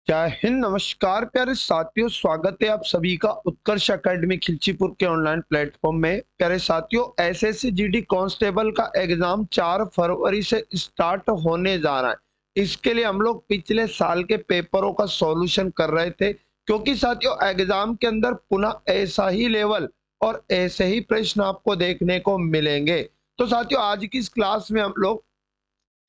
जय हिंद, नमस्कार प्यारे साथियों। स्वागत है आप सभी का उत्कर्ष एकेडमी खिलचीपुर के ऑनलाइन प्लेटफॉर्म में। प्यारे साथियों, एसएससी जीडी कांस्टेबल का एग्जाम 4 फरवरी से स्टार्ट होने जा रहा है। इसके लिए हम लोग पिछले साल के पेपरों का सॉल्यूशन कर रहे थे, क्योंकि साथियों एग्जाम के अंदर पुनः ऐसा ही लेवल और ऐसे ही प्रश्न आपको देखने को मिलेंगे। तो साथियों आज की इस क्लास में हम लोग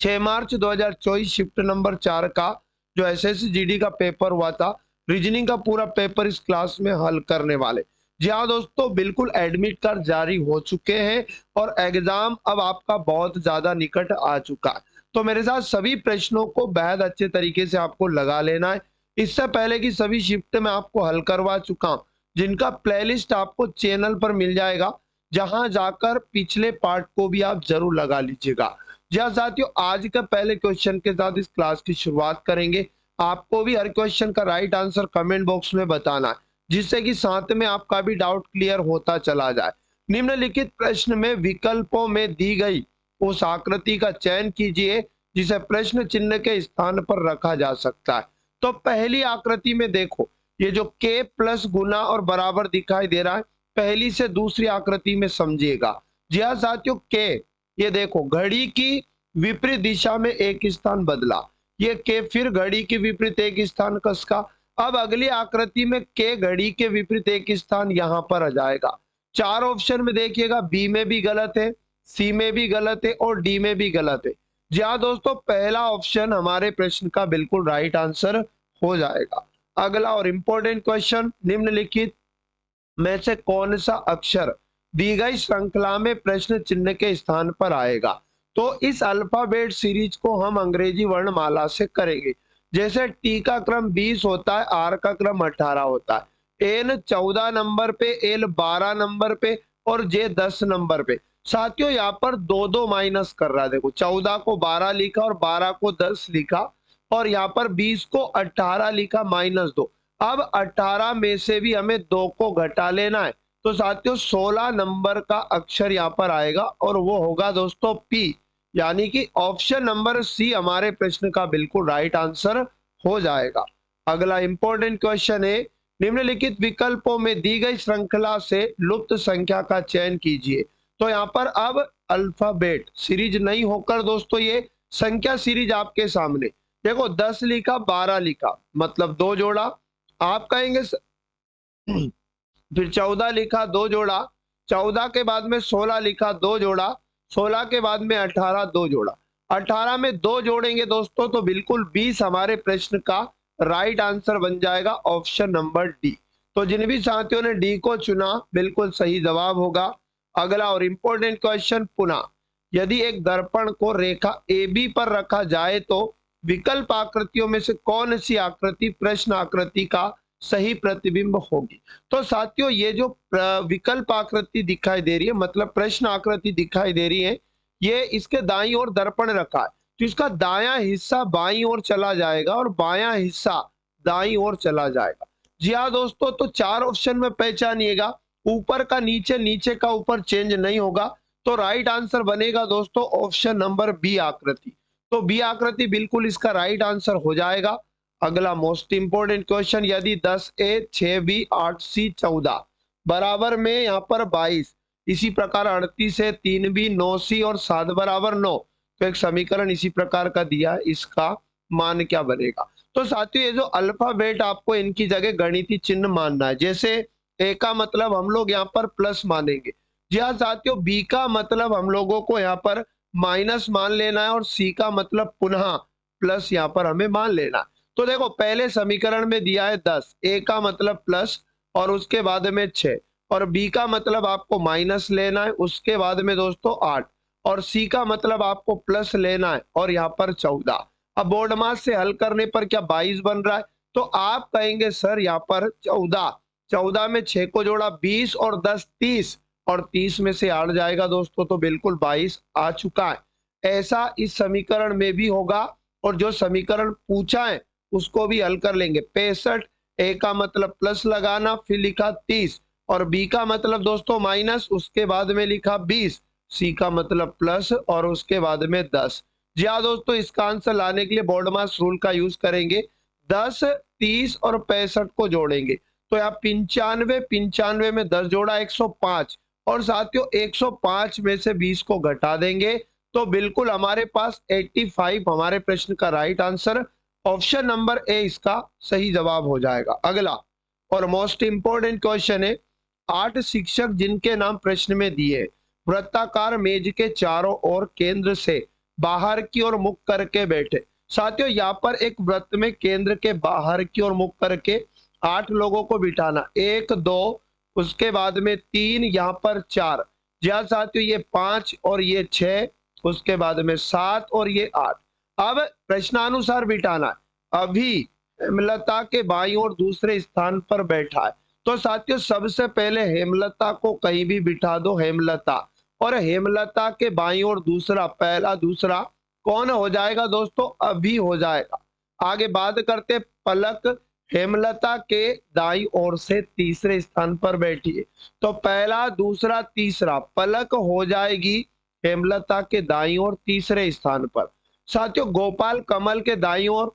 6 मार्च 2024 शिफ्ट नंबर 4 का जो एसएससी जीडी का पेपर हुआ था, रीजनिंग का पूरा पेपर इस क्लास में हल करने वाले। जी हाँ दोस्तों, बिल्कुल एडमिट कार्ड जारी हो चुके हैं और एग्जाम अब आपका बहुत ज्यादा निकट आ चुका है। तो मेरे साथ सभी प्रश्नों को बेहद अच्छे तरीके से आपको लगा लेना है। इससे पहले की सभी शिफ्ट में आपको हल करवा चुका हूं, जिनका प्लेलिस्ट आपको चैनल पर मिल जाएगा, जहां जाकर पिछले पार्ट को भी आप जरूर लगा लीजिएगा। जी हाँ साथियों, आज का पहले क्वेश्चन के साथ इस क्लास की शुरुआत करेंगे। आपको भी हर क्वेश्चन का राइट आंसर कमेंट बॉक्स में बताना है, जिससे कि साथ में आपका भी डाउट क्लियर होता चला जाए। निम्नलिखित प्रश्न में विकल्पों में दी गई उस आकृति का चयन कीजिए जिसे प्रश्न चिन्ह के स्थान पर रखा जा सकता है। तो पहली आकृति में देखो, ये जो k प्लस गुना और बराबर दिखाई दे रहा है, पहली से दूसरी आकृति में समझिएगा। जी हाँ साथियों, k ये देखो घड़ी की विपरीत दिशा में एक स्थान बदला, ये के फिर घड़ी के विपरीत एक स्थान कसका। अब अगली आकृति में के घड़ी के विपरीत एक स्थान यहां पर आ जाएगा। चार ऑप्शन में देखिएगा, बी में भी गलत है, सी में भी गलत है और डी में भी गलत है। जी हाँ दोस्तों, पहला ऑप्शन हमारे प्रश्न का बिल्कुल राइट आंसर हो जाएगा। अगला और इंपॉर्टेंट क्वेश्चन, निम्नलिखित में से कौन सा अक्षर दी गई श्रृंखला में प्रश्न चिन्ह के स्थान पर आएगा। तो इस अल्फाबेट सीरीज को हम अंग्रेजी वर्णमाला से करेंगे। जैसे टी का क्रम 20 होता है, आर का क्रम 18 होता है, एन 14 नंबर पे, एल 12 नंबर पे और जे 10 नंबर पे। साथियों यहाँ पर दो दो माइनस कर रहा है, देखो 14 को 12 लिखा और 12 को 10 लिखा, और यहाँ पर 20 को 18 लिखा, -2। अब 18 में से भी हमें 2 को घटा लेना है, तो साथियों 16 नंबर का अक्षर यहाँ पर आएगा और वो होगा दोस्तों पी, यानी कि ऑप्शन नंबर सी हमारे प्रश्न का बिल्कुल राइट आंसर हो जाएगा। अगला इंपॉर्टेंट क्वेश्चन है, निम्नलिखित विकल्पों में दी गई श्रृंखला से लुप्त संख्या का चयन कीजिए। तो यहाँ पर अब अल्फाबेट सीरीज नहीं होकर दोस्तों ये संख्या सीरीज आपके सामने। देखो 10 लिखा, 12 लिखा, मतलब 2 जोड़ा। आप कहेंगे फिर 14 लिखा, 2 जोड़ा, 14 के बाद में 16 लिखा, 2 जोड़ा, 16 के बाद में 18, 2 जोड़ा, 18 में 2 जोड़ेंगे दोस्तों तो बिल्कुल 20 हमारे प्रश्न का राइट आंसर बन जाएगा, ऑप्शन नंबर डी। तो जिन भी साथियों ने डी को चुना बिल्कुल सही जवाब होगा। अगला और इंपॉर्टेंट क्वेश्चन, पुनः यदि एक दर्पण को रेखा ए बी पर रखा जाए तो विकल्प आकृतियों में से कौन सी आकृति प्रश्न आकृति का सही प्रतिबिंब होगी। तो साथियों ये जो विकल्प आकृति दिखाई दे रही है, मतलब प्रश्न आकृति दिखाई दे रही है, ये इसके दाईं ओर दर्पण रखा है, तो इसका दायां हिस्सा बाईं ओर चला जाएगा और बायां हिस्सा दाईं ओर चला जाएगा। जी हाँ दोस्तों, तो 4 ऑप्शन में पहचानिएगा, ऊपर का नीचे, नीचे का ऊपर चेंज नहीं होगा, तो राइट आंसर बनेगा दोस्तों ऑप्शन नंबर बी आकृति। तो बी आकृति बिल्कुल इसका राइट आंसर हो जाएगा। अगला मोस्ट इंपोर्टेंट क्वेश्चन, यदि 10A 6B 8C 14 बराबर में यहाँ पर 22, इसी प्रकार 38 है 3B 9C और 7 बराबर 9, तो एक समीकरण इसी प्रकार का दिया है, इसका मान क्या बनेगा। तो साथियों ये जो अल्फाबेट आपको इनकी जगह गणितीय चिन्ह मानना है। जैसे ए का मतलब हम लोग यहाँ पर प्लस मानेंगे। जी हाँ साथियों, बी का मतलब हम लोगों को यहाँ पर माइनस मान लेना है और सी का मतलब पुनः प्लस यहाँ पर हमें मान लेना है। तो देखो पहले समीकरण में दिया है 10, ए का मतलब प्लस और उसके बाद में 6, और बी का मतलब आपको माइनस लेना है, उसके बाद में दोस्तों 8, और सी का मतलब आपको प्लस लेना है और यहाँ पर 14। अब बोर्ड मास से हल करने पर क्या 22 बन रहा है, तो आप कहेंगे सर यहाँ पर 14, 14 में 6 को जोड़ा 20 और 10 30, और 30 में से 8 जाएगा दोस्तों, तो बिल्कुल 22 आ चुका है। ऐसा इस समीकरण में भी होगा, और जो समीकरण पूछा है उसको भी हल कर लेंगे। 65, ए का मतलब प्लस लगाना, फिर लिखा 30, और बी का मतलब दोस्तों माइनस, उसके बाद में लिखा 20, सी का मतलब प्लस और उसके बाद में 10। जी हाँ दोस्तों, इसका आंसर लाने के लिए बोर्ड मास रूल का यूज करेंगे। 10, 30 और 65 को जोड़ेंगे तो यहाँ 95, 95 में 10 जोड़ा 105 और साथियों 105 में से 20 को घटा देंगे तो बिल्कुल हमारे पास 85 हमारे प्रश्न का right answer, option number A इसका सही जवाब हो जाएगा। अगला और मोस्ट इंपोर्टेंट क्वेश्चन है, 8 शिक्षक जिनके नाम प्रश्न में दिए वृत्ताकार मेज के चारों ओर केंद्र से बाहर की ओर मुख करके बैठे। साथियों यहाँ पर एक वृत्त में केंद्र के बाहर की ओर मुख करके 8 लोगों को बिठाना, 1 2 उसके बाद में 3 यहाँ पर 4, जहाँ साथियों ये 5 और ये 6, उसके बाद में 7 और ये 8। अब प्रश्नानुसार बिठाना है। अभी हेमलता के बाईं ओर दूसरे स्थान पर बैठा है तो साथियों सबसे पहले हेमलता को कहीं भी बिठा दो, हेमलता, और हेमलता के बाईं ओर दूसरा, पहला दूसरा कौन हो जाएगा दोस्तों, अभी हो जाएगा। आगे बात करते पलक हेमलता के दाईं ओर से तीसरे स्थान पर बैठी है तो पहला दूसरा तीसरा पलक हो जाएगी हेमलता के दाईं ओर तीसरे स्थान पर। साथियों गोपाल कमल के दाईं ओर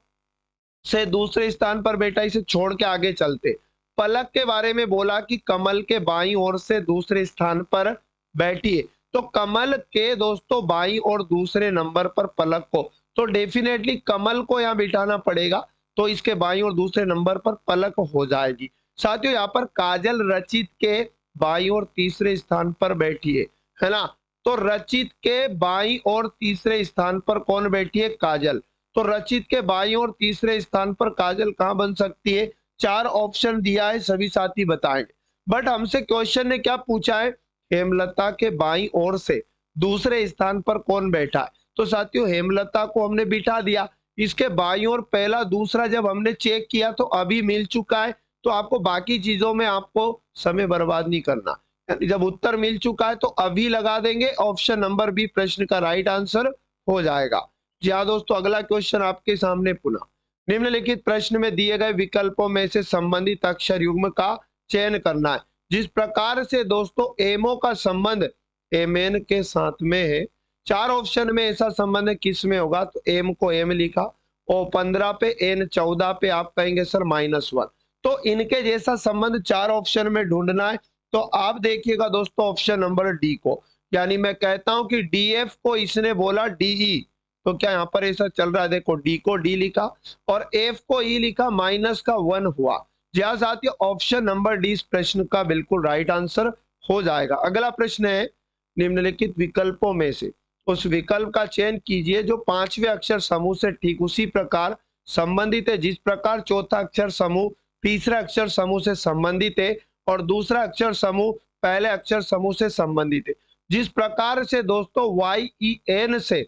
से दूसरे स्थान पर बैठा, इसे छोड़ के आगे चलते। पलक के बारे में बोला कि कमल के बाईं ओर से दूसरे स्थान पर बैठी है तो कमल के दोस्तों बाईं और दूसरे नंबर पर पलक को, तो डेफिनेटली कमल को यहाँ बिठाना पड़ेगा तो इसके बाईं और दूसरे नंबर पर पलक हो जाएगी। साथियों यहाँ पर काजल रचित के बाईं और तीसरे स्थान पर बैठी है ना, तो रचित के बाईं और तीसरे स्थान पर कौन बैठी है, काजल। तो रचित के बाईं और तीसरे स्थान पर काजल कहां बन सकती है, 4 ऑप्शन दिया है, सभी साथी बताएंगे। बट हमसे क्वेश्चन ने क्या पूछा है, हेमलता के बाईं ओर से दूसरे स्थान पर कौन बैठा है, तो साथियों हेमलता को हमने बिठा दिया। इसके बाईं ओर पहला दूसरा जब हमने चेक किया तो अभी मिल चुका है, तो आपको बाकी चीजों में आपको समय बर्बाद नहीं करना, जब उत्तर मिल चुका है तो अभी लगा देंगे, ऑप्शन नंबर बी प्रश्न का राइट आंसर हो जाएगा। जी हाँ दोस्तों, अगला क्वेश्चन आपके सामने पुनः निम्नलिखित प्रश्न में दिए गए विकल्पों में से संबंधित अक्षर युग्म का चयन करना है। जिस प्रकार से दोस्तों एमओ का संबंध एमएन के साथ में है, 4 ऑप्शन में ऐसा संबंध किस में होगा, तो एम को एम लिखा और 15 पे एन 14 पे आप कहेंगे सर -1, तो इनके जैसा संबंध 4 ऑप्शन में ढूंढना है। तो आप देखिएगा दोस्तों ऑप्शन नंबर डी को, यानी मैं कहता हूं कि डीएफ को इसने बोला डीई, तो क्या यहाँ पर ऐसा चल रहा है, देखो डी को डी लिखा और एफ को ई लिखा, -1 हुआ। जहां साथियों ऑप्शन नंबर डी इस प्रश्न का बिल्कुल राइट आंसर हो जाएगा। अगला प्रश्न है, निम्नलिखित विकल्पों में से उस विकल्प का चयन कीजिए जो 5वें अक्षर समूह से ठीक उसी प्रकार संबंधित है जिस प्रकार चौथा अक्षर समूह तीसरा अक्षर समूह से संबंधित है और दूसरा अक्षर समूह पहले अक्षर समूह से संबंधित है। जिस प्रकार से दोस्तों वाई ई एन से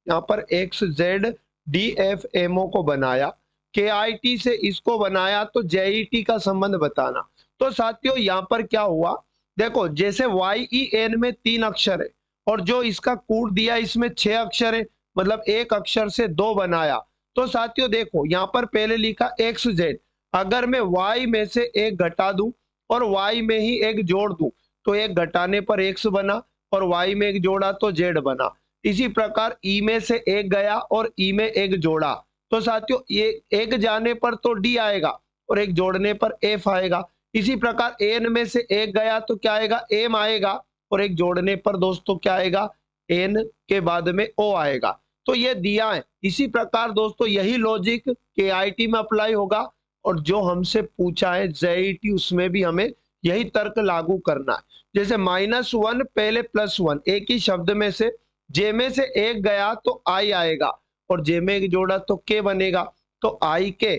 यहाँ पर x z d f MO को बनाया, के आई टी से इसको बनाया, तो जेईटी का संबंध बताना। तो साथियों यहाँ पर क्या हुआ, देखो जैसे वाई ई एन में 3 अक्षर है और जो इसका कूट दिया इसमें 6 अक्षर है, मतलब एक अक्षर से 2 बनाया। तो साथियों देखो यहाँ पर पहले लिखा एक्स जेड, अगर मैं वाई में से एक घटा दूं और वाई में ही एक जोड़ दूं तो एक घटाने पर एक्स बना और वाई में एक जोड़ा तो जेड बना। इसी प्रकार ई में से एक गया और ई में एक जोड़ा तो साथियों ये एक जाने पर तो डी आएगा और एक जोड़ने पर एफ आएगा। इसी प्रकार एन में से एक गया तो क्या आएगा, एम आएगा और एक जोड़ने पर दोस्तों क्या आएगा, एन के बाद में ओ आएगा। तो ये दिया है। इसी प्रकार दोस्तों यही लॉजिक के आई टी में अप्लाई होगा और जो हमसे पूछा है जेईटी उसमें भी हमें यही तर्क लागू करना है। जैसे -1 पहले +1, एक ही शब्द में से जे में से एक गया तो आई आएगा और जे में एक जोड़ा तो के बनेगा, तो आई के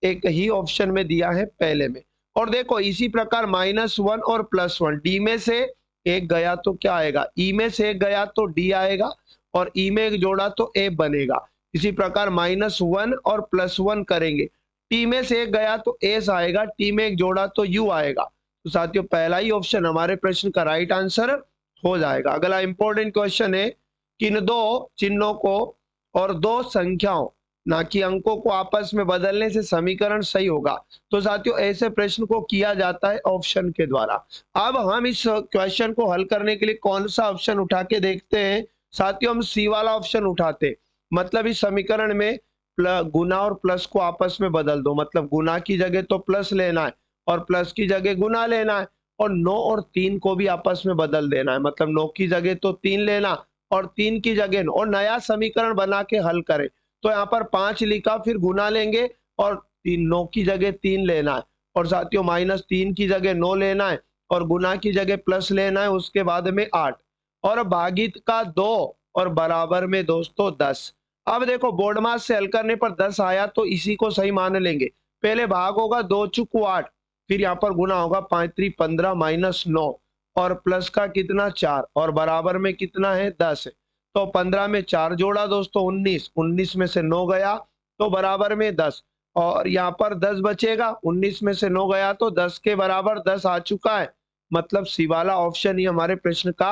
एक ही ऑप्शन में दिया है पहले में। और देखो इसी प्रकार -1 और +1, डी में से एक गया तो क्या आएगा, ई में से एक गया तो डी आएगा और ई में एक जोड़ा तो ए बनेगा। इसी प्रकार -1 और +1 करेंगे, टी में से एक गया तो एस आएगा, टी में एक जोड़ा तो यू आएगा। तो साथियों पहला ही ऑप्शन हमारे प्रश्न का राइट आंसर हो जाएगा। अगला इंपॉर्टेंट क्वेश्चन है, किन 2 चिन्हों को और 2 संख्याओं ना कि अंकों को आपस में बदलने से समीकरण सही होगा। तो साथियों ऐसे प्रश्न को किया जाता है ऑप्शन के द्वारा। अब हम इस क्वेश्चन को हल करने के लिए कौन सा ऑप्शन उठा के देखते हैं, साथियों हम सी वाला ऑप्शन उठाते, मतलब इस समीकरण में गुना और प्लस को आपस में बदल दो, मतलब गुना की जगह तो प्लस लेना है और प्लस की जगह गुना लेना है, और 9 और 3 को भी आपस में बदल देना है, मतलब 9 की जगह तो 3 लेना और 3 की जगह 9, और नया समीकरण बना के हल करें। तो यहाँ पर 5 लिखा, फिर गुना लेंगे और 9 की जगह 3 लेना है, और साथियों -3 की जगह 9 लेना है और गुना की जगह प्लस लेना है, उसके बाद में 8 और भागित का 2 और बराबर में दोस्तों 10। अब देखो बोर्ड मास से हल करने पर 10 आया तो इसी को सही मान लेंगे। पहले भाग होगा 2 चुकू 8, फिर यहाँ पर गुना होगा 5 3 15 -9 और प्लस का कितना 4 और बराबर में कितना है 10 है। तो 15 में 4 जोड़ा दोस्तों 19, 19 में से 9 गया तो बराबर में 10, और यहाँ पर 10 बचेगा, 19 में से 9 गया तो 10 के बराबर 10 आ चुका है, मतलब सी वाला ऑप्शन ही हमारे प्रश्न का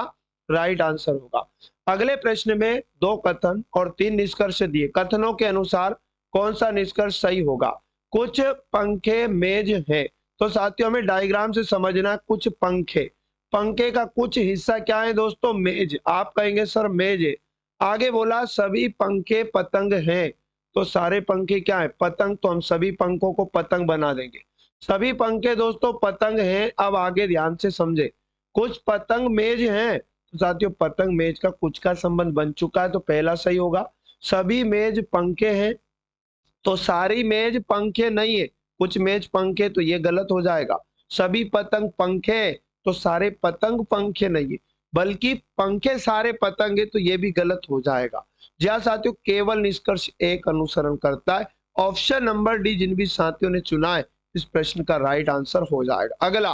राइट आंसर होगा। अगले प्रश्न में 2 कथन और 3 निष्कर्ष दिए। कथनों के अनुसार कौन सा निष्कर्ष सही होगा? कुछ पंखे मेज है, तो साथियों हमें डायग्राम से समझना, कुछ पंखे, पंखे का कुछ हिस्सा क्या है दोस्तों? मेज। आप कहेंगे सर मेज है। आगे बोला सभी पंखे पतंग हैं, तो सारे पंखे क्या है? पतंग। तो हम सभी पंखों को पतंग बना देंगे। सभी पंखे दोस्तों पतंग हैं। अब आगे ध्यान से समझे, कुछ पतंग मेज हैं, तो साथियों पतंग मेज का कुछ का संबंध बन चुका है, तो पहला सही होगा। सभी मेज पंखे हैं, तो सारी मेज पंखे नहीं है, कुछ मेज पंखे, तो ये गलत हो जाएगा। सभी पतंग पंखे, तो सारे पतंग पंखे नहीं है, बल्कि पंखे सारे पतंग है, तो ये भी गलत हो जाएगा। जहाँ साथियों केवल निष्कर्ष एक अनुसरण करता है। ऑप्शन नंबर डी जिन भी साथियों ने चुना है इस प्रश्न का राइट आंसर हो जाएगा। अगला,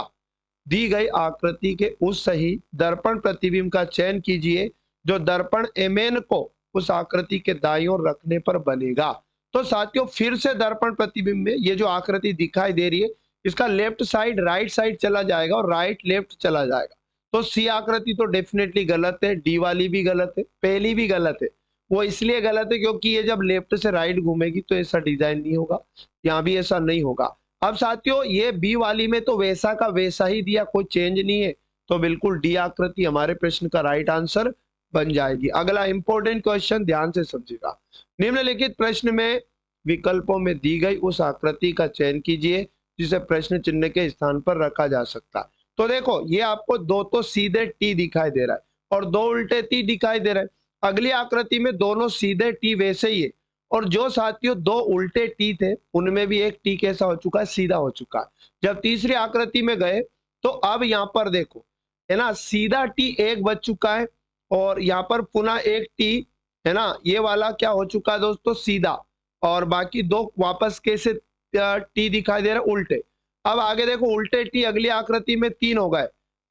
दी गई आकृति के उस सही दर्पण प्रतिबिंब का चयन कीजिए जो दर्पण एमएन को उस आकृति के दाईं ओर रखने पर बनेगा। तो साथियों फिर से दर्पण प्रतिबिंब में ये जो आकृति दिखाई दे रही है, इसका लेफ्ट साइड राइट साइड चला जाएगा और राइट लेफ्ट चला जाएगा। तो सी आकृति तो डेफिनेटली गलत है, डी वाली भी गलत है, पहली भी गलत है। वो इसलिए गलत है क्योंकि ये जब लेफ्ट से राइट घूमेगी तो ऐसा डिजाइन नहीं होगा, यहाँ भी ऐसा नहीं होगा। अब साथियों ये बी वाली में तो वैसा का वैसा ही दिया, कोई चेंज नहीं है, तो बिल्कुल डी आकृति हमारे प्रश्न का राइट आंसर बन जाएगी। अगला इंपॉर्टेंट क्वेश्चन ध्यान से समझिएगा। निम्नलिखित प्रश्न में विकल्पों में दी गई उस आकृति का चयन कीजिए जिसे प्रश्न चिन्ह के स्थान पर रखा जा सकता है। तो देखो ये आपको दो तो सीधे टी दिखाई दे रहा है और दो उल्टे टी दिखाई दे रहे हैं। अगली आकृति में दोनों सीधे टी वैसे ही है, और जो साथियों दो उल्टे टी थे उनमें भी एक टी कैसा हो चुका है? सीधा हो चुका है। जब तीसरी आकृति में गए तो अब यहाँ पर देखो है ना, सीधा टी एक बच चुका है और यहाँ पर पुनः एक टी है ना, ये वाला क्या हो चुका है दोस्तों? सीधा, और बाकी दो वापस कैसे टी दिखाई दे रहे हैं? उल्टे। अब आगे देखो उल्टे टी अगली आकृति में 3 हो गए,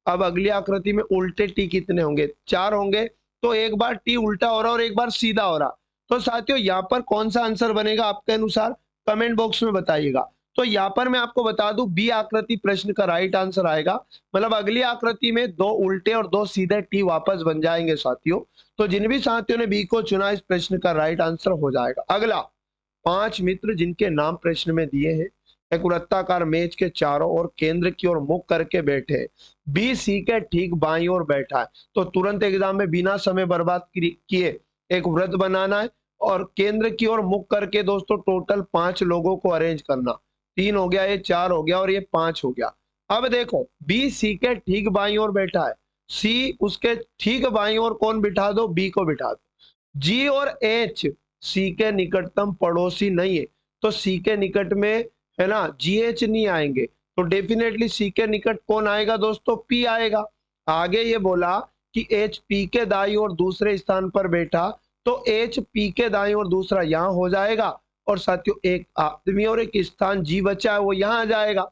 अब अगली आकृति में उल्टे टी कितने होंगे? 4 होंगे। तो एक बार टी उल्टा हो रहा और एक बार सीधा हो रहा, तो साथियों यहाँ पर कौन सा आंसर बनेगा आपके अनुसार? कमेंट बॉक्स में बताइएगा। तो यहाँ पर मैं आपको बता दूं बी आकृति प्रश्न का राइट आंसर आएगा, मतलब अगली आकृति में दो उल्टे और दो सीधे टी वापस बन जाएंगे साथियों। तो जिन भी साथियों ने बी को चुना इस प्रश्न का राइट आंसर हो जाएगा। अगला, 5 मित्र जिनके नाम प्रश्न में दिए हैं एक वृत्ताकार मेज के चारों ओर केंद्र की ओर मुख करके बैठे, बी सी के ठीक बाईं ओर बैठा है। तो तुरंत एग्जाम में बिना समय बर्बाद किए एक वृत्त बनाना है और केंद्र की ओर मुख करके दोस्तों टोटल 5 लोगों को अरेंज करना। 3 हो गया, ये 4 हो गया और ये 5 हो गया। अब देखो बी सी के ठीक बाईं ओर बैठा है, सी उसके ठीक बाईं ओर कौन बिठा दो? बी को बिठा दो। जी और एच सी के निकटतम पड़ोसी नहीं है, तो सी के निकट में है ना जी एच नहीं आएंगे, तो डेफिनेटली सी के निकट कौन आएगा दोस्तों? पी आएगा। आगे ये बोला कि एच पी के दाईं ओर दूसरे स्थान पर बैठा, तो एच पी के दाईं ओर दूसरा यहाँ हो जाएगा, और साथियों एक आदमी और एक स्थान जी बचा है वो यहाँ आ जाएगा।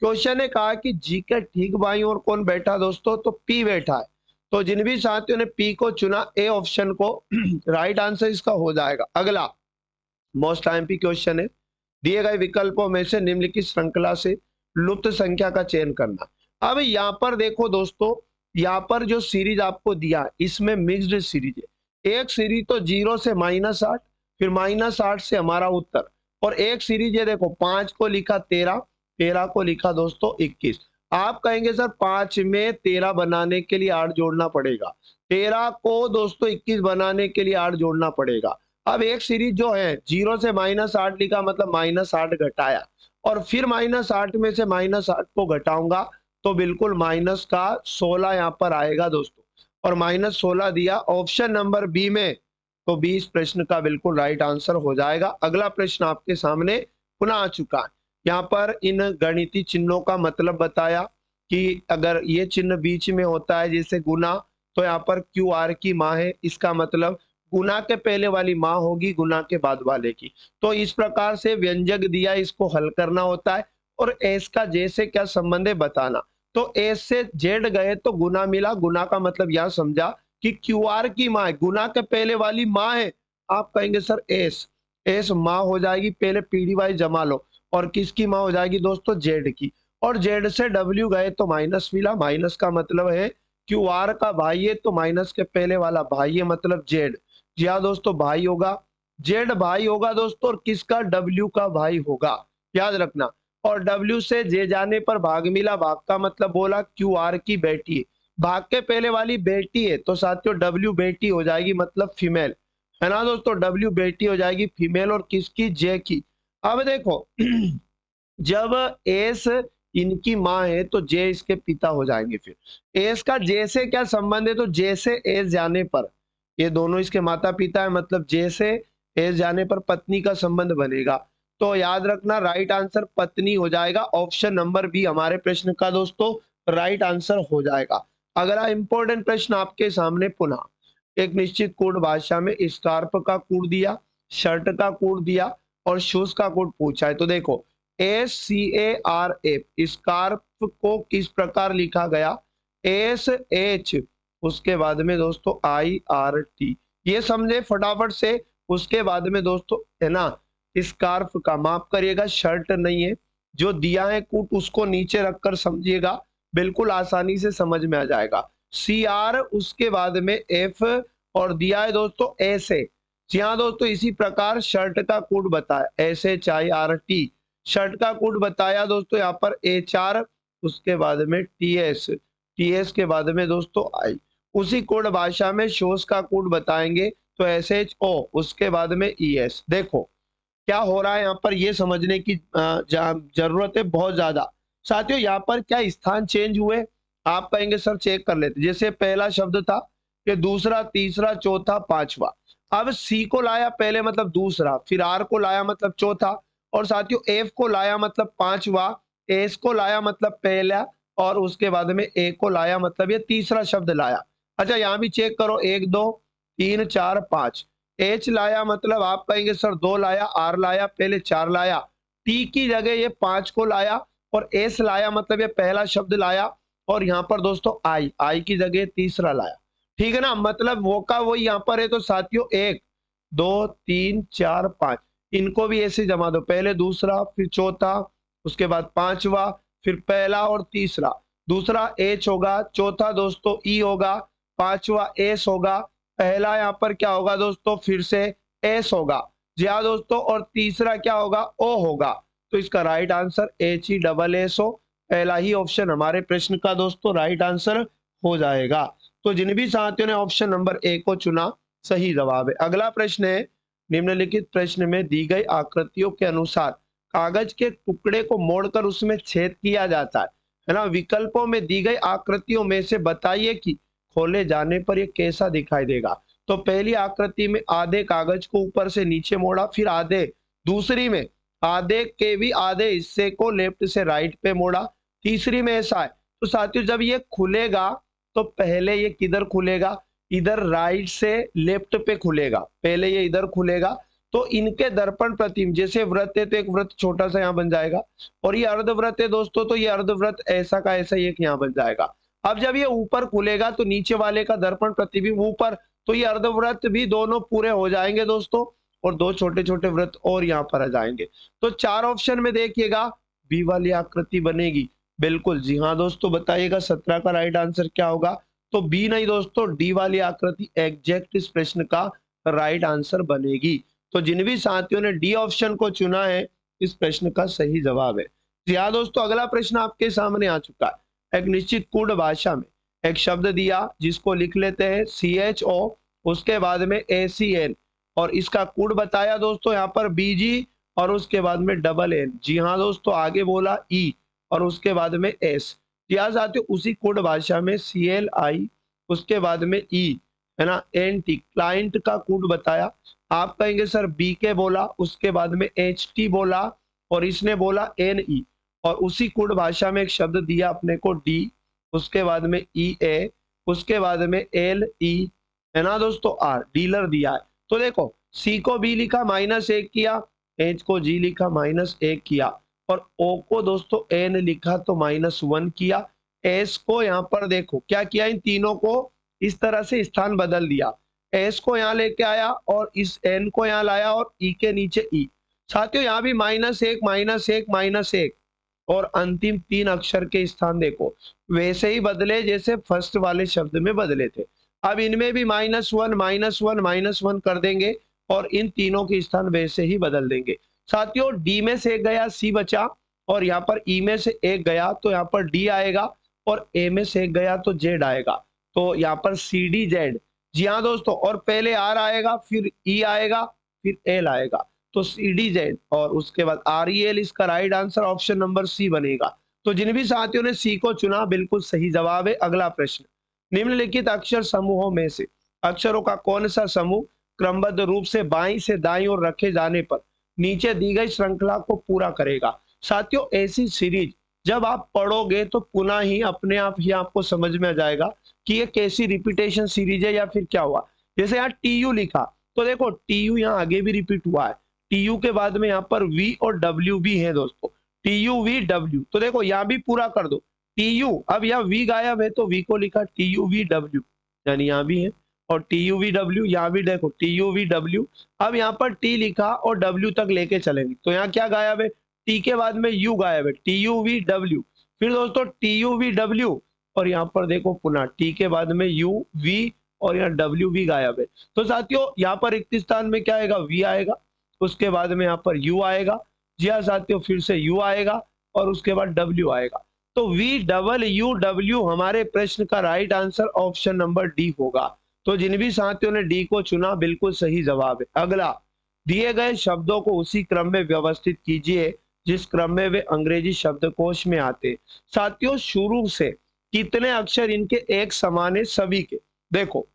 क्वेश्चन ने कहा कि जी के ठीक बाईं ओर कौन बैठा दोस्तों? तो पी बैठा है। तो जिन भी साथियों ने पी को चुना ए ऑप्शन को राइट आंसर इसका हो जाएगा। अगला मोस्ट आईएमपी क्वेश्चन है, दिए गए विकल्पों में से निम्नलिखित श्रृंखला से लुप्त संख्या का चयन करना। अब यहाँ पर देखो दोस्तों, यहाँ पर जो सीरीज आपको दिया इसमें मिक्स्ड सीरीज है। एक सीरीज तो 0 से -8, फिर -8 से हमारा उत्तर, और एक सीरीज है देखो 5 को लिखा 13, 13 को लिखा दोस्तों 21। आप कहेंगे सर 5 में 13 बनाने के लिए 8 जोड़ना पड़ेगा, 13 को दोस्तों 21 बनाने के लिए 8 जोड़ना पड़ेगा। अब एक सीरीज जो है 0 से -8 लिखा मतलब -8 घटाया और फिर -8 में से -8 को घटाऊंगा तो बिल्कुल माइनस का 16 यहाँ पर आएगा दोस्तों, और -16 दिया ऑप्शन नंबर बी में, तो 20 प्रश्न का बिल्कुल राइट आंसर हो जाएगा। अगला प्रश्न आपके सामने पुनः आ चुका है। यहाँ पर इन गणितीय चिन्हों का मतलब बताया कि अगर ये चिन्ह बीच में होता है जैसे गुना, तो यहाँ पर क्यू आर की माँ है, इसका मतलब गुना के पहले वाली माँ होगी गुना के बाद वाले की। तो इस प्रकार से व्यंजक दिया, इसको हल करना होता है और एस का जे से क्या संबंध है बताना। तो एस से जेड गए तो गुना मिला, गुना का मतलब यह समझा कि क्यू आर की माँ है, गुना के पहले वाली माँ है, आप कहेंगे सर एस, एस माँ हो जाएगी, पहले पीढ़ी वाइज जमा लो, और किसकी माँ हो जाएगी दोस्तों जेड की, और जेड से डब्ल्यू गए तो माइनस मिला, माइनस का मतलब है क्यू आर का भाई है तो माइनस के पहले वाला भाई है मतलब जेड। जी हाँ दोस्तों भाई होगा, जेड भाई होगा दोस्तों, और किसका डब्ल्यू का भाई होगा, याद रखना। और डब्ल्यू से जे जाने पर भाग मिला, भाग का मतलब बोला क्यू आर की बेटी है, भाग के पहले वाली बेटी है तो साथियों डब्ल्यू बेटी हो जाएगी मतलब फीमेल, है ना दोस्तों, डब्ल्यू बेटी हो जाएगी फीमेल और किसकी जे की। अब देखो जब एस इनकी माँ है तो जे इसके पिता हो जाएंगे, फिर एस का जे से क्या संबंध है, तो जे से एस जाने पर, ये दोनों इसके माता पिता है मतलब जे से एस जाने पर पत्नी का संबंध बनेगा। तो याद रखना राइट आंसर पत्नी हो जाएगा, ऑप्शन नंबर बी हमारे प्रश्न का दोस्तों राइट आंसर हो जाएगा। अगला इंपॉर्टेंट प्रश्न आपके सामने पुनः एक निश्चित कोड भाषा में स्कार्फ का कोड दिया, शर्ट का कोड दिया और शूज का कोड पूछा है। तो देखो SCARF स्कार्फ को किस प्रकार लिखा गया, SH उसके बाद में दोस्तों IRT, ये समझे फटाफट से। उसके बाद में दोस्तों है ना स्कार्फ का माफ करिएगा शर्ट नहीं है, जो दिया है कूट उसको नीचे रखकर समझिएगा, बिल्कुल आसानी से समझ में आ जाएगा। CR उसके बाद में F और दिया है दोस्तों SA। जी हाँ दोस्तों इसी प्रकार शर्ट का कोड बताया SHIRT, शर्ट का कोड बताया दोस्तों यहाँ पर HR, उसके बाद में TS के बाद में दोस्तों I। उसी कोड भाषा में शोज का कोड बताएंगे तो SHO उसके बाद में ES। देखो क्या हो रहा है यहाँ पर, ये समझने की जरूरत है बहुत ज्यादा। साथियों यहाँ पर क्या स्थान चेंज हुए, आप कहेंगे सर चेक कर लेते, जैसे पहला शब्द था कि दूसरा तीसरा चौथा पांचवा, अब सी को लाया पहले मतलब दूसरा, फिर आर को लाया मतलब चौथा, और साथियों एफ को लाया मतलब पांचवा, एस को लाया मतलब पहला, और उसके बाद में ए को लाया मतलब ये तीसरा शब्द लाया। अच्छा यहाँ भी चेक करो, एक दो तीन चार पांच, एच लाया मतलब आप कहेंगे सर दो लाया, आर लाया पहले चार लाया, टी की जगह ये पांच को लाया, और एस लाया मतलब ये पहला शब्द लाया, और यहाँ पर दोस्तों आई की जगह तीसरा लाया, ठीक है ना, मतलब वो का वही यहाँ पर है। तो साथियों एक दो तीन चार पांच, इनको भी ऐसे जमा दो, पहले दूसरा फिर चौथा उसके बाद पांचवा फिर पहला और तीसरा, दूसरा एच होगा, चौथा दोस्तों ई होगा, पांचवा एस होगा, पहला यहाँ पर क्या होगा दोस्तों फिर से एस होगा, जी हाँ दोस्तों, और तीसरा क्या होगा ओ होगा। तो इसका राइट आंसर HESS हो, पहला ही ऑप्शन हमारे प्रश्न का दोस्तों राइट आंसर हो जाएगा। तो जिन भी साथियों ने ऑप्शन नंबर ए को चुना सही जवाब है। अगला प्रश्न है, निम्नलिखित प्रश्न में दी गई आकृतियों के अनुसार कागज के टुकड़े को मोड़कर उसमें छेद किया जाता है ना, विकल्पों में दी गई आकृतियों में से बताइए कि खोले जाने पर यह कैसा दिखाई देगा। तो पहली आकृति में आधे कागज को ऊपर से नीचे मोड़ा, फिर आधे, दूसरी में आधे के भी आधे हिस्से को लेफ्ट से राइट पे मोड़ा, तीसरी में ऐसा है। तो साथियों जब ये खुलेगा तो पहले ये किधर खुलेगा, इधर राइट से लेफ्ट पे खुलेगा, पहले ये इधर खुलेगा, तो इनके दर्पण प्रतिबिंब, जैसे वृत्त है तो एक वृत्त छोटा सा यहाँ बन जाएगा, और ये अर्धवृत्त है दोस्तों तो ये अर्धवृत्त ऐसा का ऐसा एक यहाँ बन जाएगा। अब जब ये ऊपर खुलेगा तो नीचे वाले का दर्पण प्रतिबिंब ऊपर, तो ये अर्धवृत्त भी दोनों पूरे हो जाएंगे दोस्तों, और दो छोटे छोटे वृत्त और यहाँ पर आ जाएंगे। तो चार ऑप्शन में देखिएगा बी वाली आकृति बनेगी, बिल्कुल जी हाँ दोस्तों, बताइएगा 17 का राइट आंसर क्या होगा। तो बी नहीं दोस्तों, डी वाली आकृति एग्जैक्ट इस प्रश्न का राइट आंसर बनेगी। तो जिन भी साथियों ने डी ऑप्शन को चुना है इस प्रश्न का सही जवाब है। जी हाँ दोस्तों, अगला प्रश्न आपके सामने आ चुका है। एक निश्चित कोड भाषा में एक शब्द दिया जिसको लिख लेते हैं CHO, उसके बाद में ACN, और इसका कोड बताया दोस्तों यहाँ पर BG और उसके बाद में डबल N। जी हाँ दोस्तों, आगे बोला E और उसके बाद में S। यहाँ साथियों उसी कोड भाषा में CLI उसके बाद में E है ना, NT क्लाइंट का कोड बताया। आप कहेंगे सर BK बोला उसके बाद में HT बोला और इसने बोला NE और उसी कोड भाषा में एक शब्द दिया अपने को D उसके बाद में EA उसके बाद में LE है ना दोस्तों R डीलर दिया है। तो देखो C को B लिखा -1 किया, H को G लिखा -1 किया और O को दोस्तों N लिखा तो -1 किया। S को यहाँ पर देखो क्या किया, इन तीनों को इस तरह से स्थान बदल दिया। S को यहाँ लेके आया और इस N को यहाँ लाया और E के नीचे E। साथियों यहाँ भी -1 -1 और अंतिम 3 अक्षर के स्थान देखो वैसे ही बदले जैसे फर्स्ट वाले शब्द में बदले थे। अब इनमें भी -1 कर देंगे और इन तीनों के स्थान वैसे ही बदल देंगे। साथियों D में से एक गया C बचा और यहाँ पर E में से एक गया तो यहाँ पर D आएगा और A में से एक गया तो Z आएगा। तो यहाँ पर CDZ। जी हाँ दोस्तों, और पहले R आएगा फिर E आएगा फिर L आएगा तो CDZ और उसके बाद REL। इसका right answer option number C बनेगा। तो जिन भी साथियों ने C को चुना बिल्कुल सही जवाब है। अगला प्रश्न, निम्नलिखित अक्षर समूहों में से अक्षरों का कौन सा समूह क्रमबद्ध रूप से बाईं से दाईं ओर रखे जाने पर नीचे दी गई श्रृंखला को पूरा करेगा। साथियों ऐसी सीरीज जब आप पढ़ोगे तो पुनः ही अपने आप ही आपको समझ में आ जाएगा कि ये कैसी रिपीटेशन सीरीज है या फिर क्या हुआ। जैसे यहाँ TU लिखा तो देखो TU यहाँ आगे भी रिपीट हुआ है, TU के बाद में यहाँ पर V और W भी है दोस्तों, TUVW। तो देखो यहाँ भी पूरा कर दो TU। अब यहाँ V गायब है तो V को लिखा TUVW यानी यहाँ भी है और TUVW यहाँ भी देखो TUVW। अब यहाँ पर T लिखा और W तक लेके चलेंगे तो यहाँ क्या गायब है, T के बाद में U गायब है TUVW। फिर दोस्तों TUVW और यहाँ पर देखो पुनः T के बाद में U V और यहाँ W भी गायब है। तो साथियों यहाँ पर 31 स्थान में क्या आएगा, V आएगा उसके बाद में यहाँ पर U आएगा। जी हाँ साथियों, फिर से U आएगा और उसके बाद W आएगा। तो VWW हमारे प्रश्न का right answer option number D होगा। तो जिन भी साथियों ने D को चुना बिल्कुल सही जवाब है। अगला, दिए गए शब्दों को उसी क्रम में व्यवस्थित कीजिए जिस क्रम में वे अंग्रेजी शब्दकोश में आते। साथियों शुरू से कितने अक्षर इनके एक समान है सभी के, देखो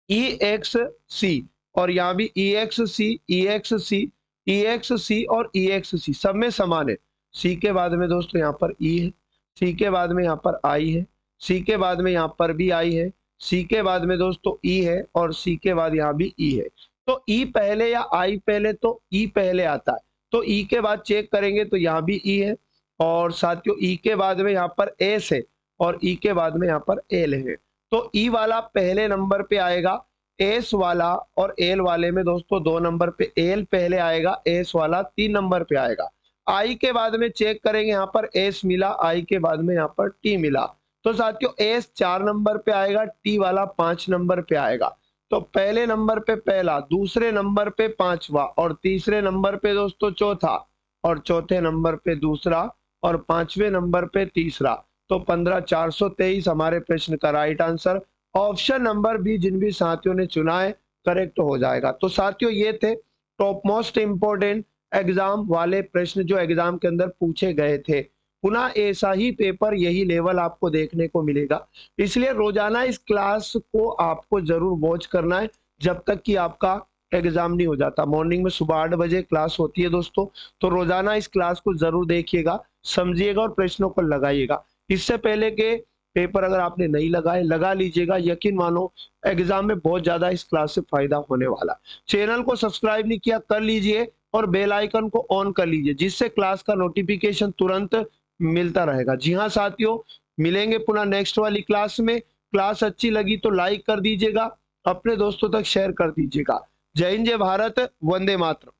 EXC और यहाँ भी EXC EXC EXC और EXC सब में समान है। C के बाद में दोस्तों यहाँ पर E है, C के बाद में यहाँ पर I है, C के बाद में यहाँ पर भी I है, C के बाद में दोस्तों E है और C के बाद यहाँ भी E है। तो E पहले या I पहले, तो E पहले आता है तो E के बाद चेक करेंगे तो यहाँ भी E है और साथियों E के बाद में यहाँ पर S है और E के बाद में यहाँ पर L है। तो E वाला पहले नंबर पे आएगा, S वाला और L वाले में दोस्तों 2 नंबर पे L पहले आएगा, S वाला 3 नंबर पे आएगा। I के बाद में चेक करेंगे यहाँ पर S मिला, I के बाद में यहाँ पर T मिला। तो साथियों S 4 नंबर पे आएगा, T वाला 5 नंबर पे आएगा। तो पहले नंबर पे पहला, दूसरे नंबर पे पांचवा और तीसरे नंबर पे दोस्तों चौथा और चौथे नंबर पे दूसरा और पांचवें नंबर पे तीसरा। तो 15,423 हमारे प्रश्न का right answer option number B जिन भी साथियों ने चुना है करेक्ट हो जाएगा। तो साथियों ये थे टॉप मोस्ट इंपोर्टेंट एग्जाम वाले प्रश्न जो एग्जाम के अंदर पूछे गए थे। पुनः ऐसा ही पेपर यही लेवल आपको देखने को मिलेगा, इसलिए रोजाना इस क्लास को आपको जरूर वॉच करना है जब तक कि आपका एग्जाम नहीं हो जाता। मॉर्निंग में सुबह 8 बजे क्लास होती है दोस्तों, तो रोजाना इस क्लास को जरूर देखिएगा, समझिएगा और प्रश्नों को लगाइएगा। इससे पहले के पेपर अगर आपने नहीं लगाए लगा लीजिएगा, यकीन मानो एग्जाम में बहुत ज्यादा इस क्लास से फायदा होने वाला। चैनल को सब्सक्राइब नहीं किया कर लीजिए और बेल आइकन को ऑन कर लीजिए जिससे क्लास का नोटिफिकेशन तुरंत मिलता रहेगा। जी हाँ साथियों, मिलेंगे पुनः नेक्स्ट वाली क्लास में। क्लास अच्छी लगी तो लाइक कर दीजिएगा, अपने दोस्तों तक शेयर कर दीजिएगा। जय हिंद, जय भारत, वंदे मातरम।